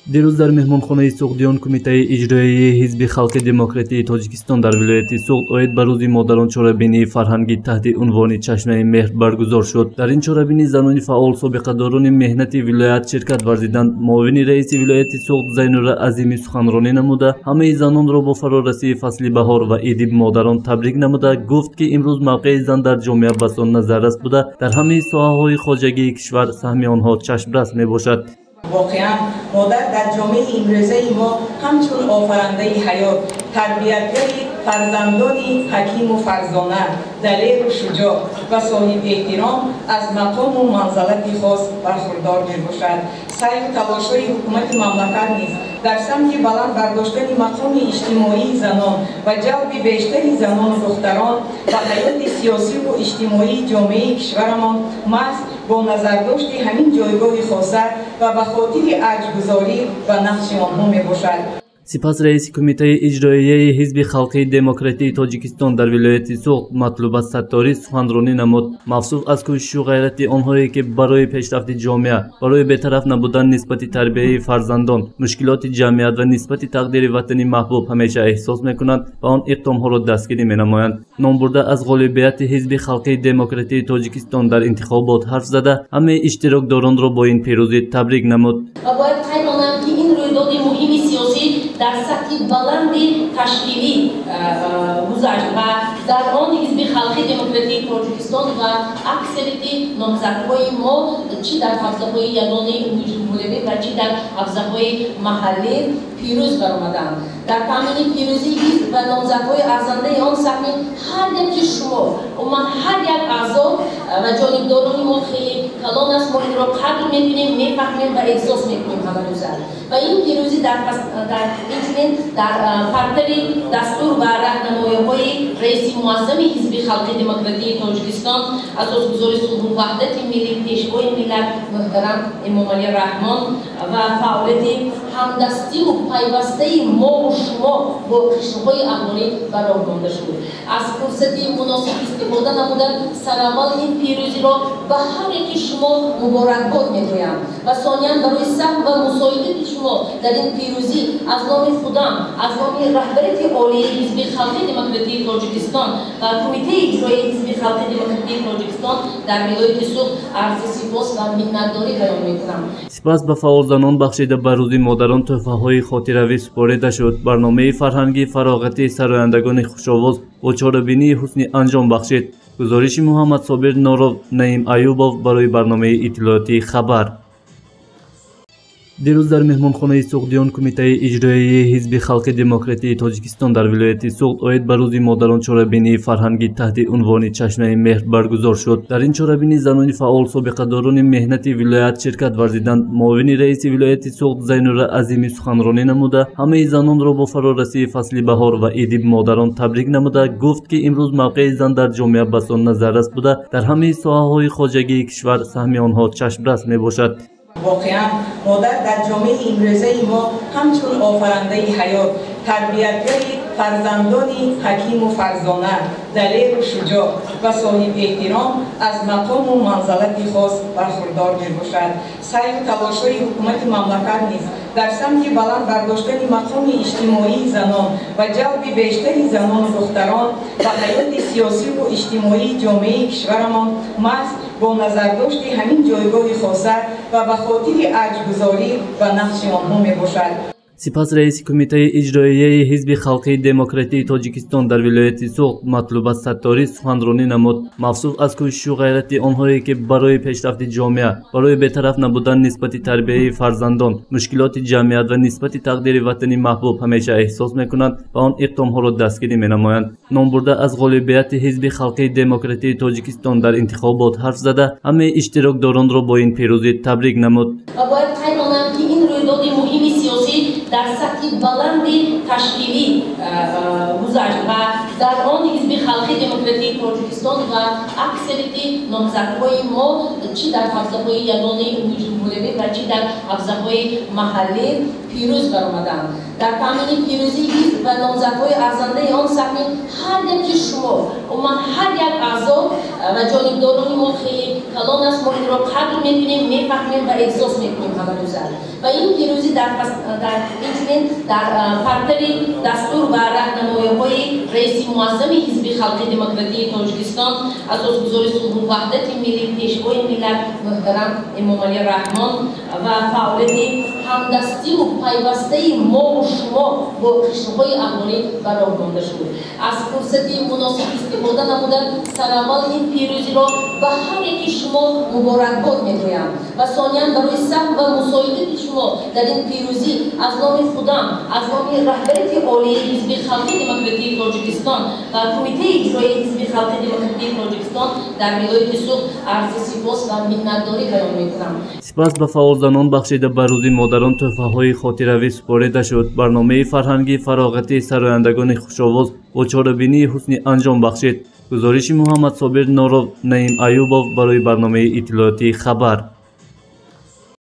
دیروز در مهمانخانه سوغدیان کمیته اجرایی حزب خلق دموکراتی تاجیکستان در ولایت سوغد اوید بر روز مادران چورابینی فرهنگی تحت عنوان چشمه مهر برگزار شد. در این چورابینی زنان فعال سابقه‌داران مهنت ولایت شرکت ورزیدند. معاون رئیس ولایت سوغد زینور عظیمی سخنرانی نموده همه زنان را با فرارسی فصل بهار و عید مادران تبریک نموده گفت که امروز موقع زن در جامعه بسان نظر بوده در همه ساحه‌های خواجگی کشور سهم آنها چشم‌رس میباشد. واقعا مادر در جامعه امروزه ما همچون آفرنده حیات، تربیتگر فرزندانی حکیم و فرزانه، دلیر و شجاع و صاحب احترام از مقام و منزلت خاص برخوردار می باشد. سعی و تلاش‌های حکومت مملکت نیز در سمت بلند برداشتن مقام اجتماعی زنان و جلب بیشتر زنان و دختران و حیات سیاسی و اجتماعی جامعه کشورمان محض با نظرداشت همین جایگاه خاصه و به خاطر ارجگذاری و نقش آنها می باشد. سپس رئیس کمیته اجرایی حزب خلق دموکراتی تاجیکستان در ولایت سوغد مطلوب ستاری سخنرانی نمود. مفصول از کوشش و غیرت آنهایی که برای پیشرفت جامعه، برای بی‌طرف نبودن نسبت تربیت فرزندان، مشکلات جمعیت و نسبت تقدیر وطنی محبوب همیشه احساس میکنند و آن اقدامها را دستگیری مینمایند. نام برده از غالبیت حزب خلق دموکراتی تاجیکستان در انتخابات حرف زده همه اشتراکداران را با این پیروزی تبریک نمود. در سطح بلندی تشکیلی گذشت و در آن حزب خلق دموکراتی تاجیکستان و اکثریت نامزدهای ما چی در حوزه‌های یگانه امور جمهوری و چی در حوزه‌های محلی پیروز برآمدند. در تامین پیروزی حزب و نامزدهای ارزنده آن سهم هر یک شما و من هر یک اعضا و جانبداران ما خیلی کلان است. ما این را قدر می‌کنیم، می‌فهمیم و احساس می‌کنیم همه روزه. و این پیروزی در پرتر دستور و راهنمایی‌های رئیس معظم حزب خلق دموکراتی تاجیکستان اساسگذار صلح و وحدت ملی پیشوای ملت محترم امام علی رحمان و فعالیت همدستی و پیوسته ما و شما با قشرهای اقلیمی برآورده شد. از فرصت مناسب استفاده نمودن سرآغاز این پیروزی را به هر یک شما مبارکباد می‌گویم و ثانیاً برای سهم و مساعدت شما در این پیروزی از نام خودم، از نام رهبری عالی حزب خلق دموکراتی تاجیکستان و کمیته اجرایی حزب خلق دموکراتی تاجیکستان در ولایت سوغد عرض سپاس و منتداری بیان می‌کنم. سپس به فعال زنان بخشیده بر روز مادران تحفه‌های خاطروی سپرده شد. برنامه فرهنگی فراغتی سرایندگان خوش‌آواز و چاره‌بینی حسنی انجام بخشید. گزارش محمد صابر نارو نعیم ایوبов برای برنامه اطلاعاتی خبر. دیروز در مهمانخانه سوغدیان کمیته اجرایی حزب خلق دموکراتی تاجیکستان در ولایت سوغد اوید بر روز مادران چورابینی فرهنگی تحت عنوان چشمه مهر برگزار شد. در این چورابینی زنان فعال سابقه‌داران مهنت ولایت شرکت ورزیدند. معاون رئیس ولایت سوغد زینور عظیمی سخنرانی نموده همه زنان را با فرارسی فصل بهار و عید مادران تبریک نموده گفت که امروز موقع زن در جامعه بسان نظر بوده در همه ساحه‌های خواجگی کشور سهم آنها چشم‌رس میباشد. واقعا مادر در جامعه امروزه ما همچون آفرنده حیات، تربیتگر فرزندانی حکیم و فرزانه، دلیر و شجاع و صاحب احترام از مقام و منزلت خاص برخوردار می باشد. سعی و تلاش‌های حکومت مملکت نیز در سمت بلند برداشتن مقام اجتماعی زنان و جلب بیشتر زنان و دختران و حیات سیاسی و اجتماعی جامعه کشورمان محض با نظرداشت همین جایگاه خاصه و به خاطر ارجگذاری و نقش آنها می باشد. سپس رئیس کمیته اجرایی حزب خلق دموکراتی تاجیکستان در ولایت سوغد مطلوب ستاری سخنرانی نمود. مفصول از کوشش و غیرت آنهایی که برای پیشرفت جامعه، برای بی‌طرف نبودن نسبت تربیت فرزندان، مشکلات جمعیت و نسبت تقدیر وطنی محبوب همیشه احساس میکنند و آن اقدامها را دستگیری مینمایند. نام برده از غالبیت حزب خلق دموکراتی تاجیکستان در انتخابات حرف زده همه اشتراکداران را با این پیروزی تبریک نمود. در سطح بلندی تشکیلی گذشت و در آن حزب خلق دموکراتی تاجیکستان و اکثریت نامزدهای ما چی در حوزه‌های یگانه امور جمهوری و چی در حوزه‌های محلی پیروز برآمدند. در تامین پیروزی حزب و نامزدهای ارزنده آن سهم هر یک شما و من هر یک اعضا و جانبداران ما خیلی کلان است ما این را قدر میکنیم میفهمیم و احساس میکنیم همه روزه و این پیروزی در پرتر دستور و راهنمایی‌های رئیس معظم حزب خلق دموکراتیک تاجیکستان اساسگزار صلح و وحدت ملی پیشوای ملت محترم امام علی رحمان و فعالیت همدستی و پیوسته ما و شما با قشرهای اقلیمی برای مانده شد. از فرصت مناسب استفاده نمودن سرعمل این پیروزی را به هر یک شما مبارکباد میگویم و ثانیاً برای سهم و مساعدت شما در این پیروزی از نام خودم از نام رهبری عالی حزب خلق دموکراتیک تاجیکستان و کمیته اجرایی حزب خلق دموکراتیک تاجیکستان در ولایت سوق عرض سپاس و منتداری بیان میکنم. سپاس به فعال زنان بخشیده به روز مادران تحفه‌های خاطروی سپرده شد. برنامه فرهنگی فراغتی سرایندگان خوش‌آواز با چاره‌بینی حسنی انجام بخشید. گزارش محمد صابر نارو، نعیم ایوبов برای برنامه اطلاعاتی خبر.